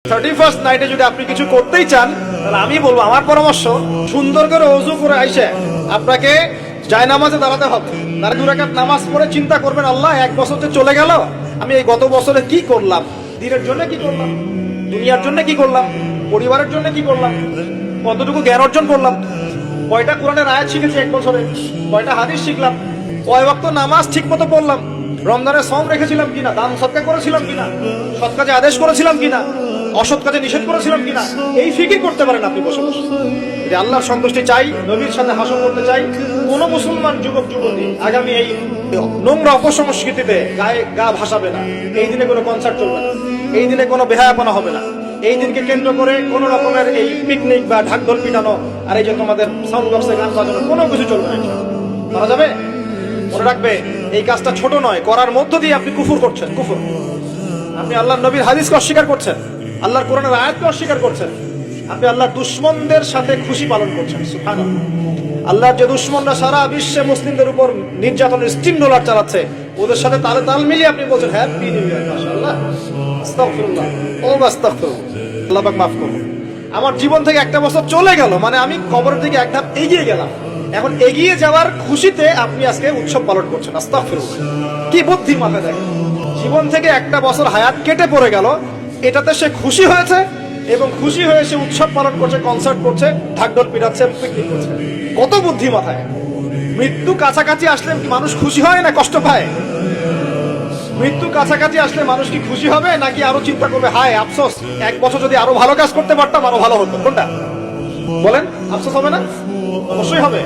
31st নাইটে যদি আপনি কিছু করতেই চান, তাহলে আমি বলবো, আমার পরামর্শ, সুন্দর করে ওযু করে আইসে আপনাকে জায়নামাজে দাঁড়াতে হবে। তার 2 রাকাত নামাজ পড়ে চিন্তা করবেন, আল্লাহ 1 বছর যে চলে গেল, আমি এই গত বছরে কি করলাম, দিনের জন্য কি করলাম, দুনিয়ার জন্য কি করলাম, পরিবারের জন্য কি করলাম, কতটুকু জ্ঞান অর্জন করলাম, কয়টা কোরআনের আয়াত শিখেছি 1 বছরে, কয়টা হাদিস শিখলাম, কয় ওয়াক্ত নামাজ ঠিক মতো পড়লাম, রমজানের সওম রেখেছিলাম কিনা, দান সদকা করেছিলাম কিনা, সৎ কাজে আদেশ করেছিলাম কিনা, অসৎ কাজে নিষেধ করেছিলাম কিনা, এই ফিকির করতে পারেন আপনি বসে বসে। যে আল্লাহর সন্তুষ্টি চাই, নবীর সাথে হাসর করতে চাই, কোন মুসলমান যুবক যুবতী আগামী এই নোংরা অপসংস্কৃতিতে গায়ে গা ভাসাবে না। এই দিনে কোনো কনসার্ট চলবে না, এই দিনে কোনো বেহায়াপনা হবে না, এই দিনকে কেন্দ্র করে কোন রকমের এই পিকনিক বা ঢাকঢোল পিটানো আর এই যে তোমাদের সাউন্ড বক্সে গান বাজানো কোনো কিছু চলবে না। করা যাবে? মনে রাখবে, এই কাজটা ছোট নয়, করার মধ্য দিয়ে আপনি কুফর করছেন। কুফর, আপনি আল্লাহর নবীর হাদিসকে অস্বীকার করছেন, আল্লাহর কোরআনের আয়াতকে অস্বীকার করছেন, আপনি আল্লাহর দুশমনদের সাথে খুশি পালন করছেন। সুবহানাল্লাহ। আল্লাহর যে দুশমনরা সারা বিশ্বে মুসলিমদের উপর নির্যাতনের স্টিম রোলার চালাচ্ছে, ওদের সাথে তালে তাল মিলিয়ে আপনি বলছেন হ্যাপি নিউ ইয়ার, মাশাআল্লাহ, আস্তাগফিরুল্লাহ, ও আস্তাগফিরুল্লাহ, আল্লাহ পাক মাফ করুন। আমার জীবন থেকে 1টা বছর চলে গেল, মানে আমি কবরের দিকে এক ধাপ এগিয়ে গেলাম। এখন এগিয়ে যাওয়ার খুশিতে আপনি আজকে উৎসব পালন করছেন। আস্তাগফিরুল্লাহ, কি বুদ্ধি মাথায় দেখেন। জীবন থেকে 1টা বছর হায়াত কেটে পড়ে গেল, এটাতে সে খুশি হয়েছে এবং খুশি হয়ে সে উৎসব পালন করছে, কনসার্ট করছে, ঢাকঢোল পিটাচ্ছে, পিকনিক করছে। কত বুদ্ধি মাথায়। মৃত্যু কাছাকাছি আসলে মানুষ খুশি হয় না কষ্ট পায়? মৃত্যু কাছাকাছি আসলে মানুষ কি খুশি হবে নাকি আরো চিন্তা করবে, হায় আফসোস, 1 বছর যদি আরো ভালো কাজ করতে পারতাম আরো ভালো হতো? কোনটা বলেন? আফসোস হবে না? অবশ্যই হবে।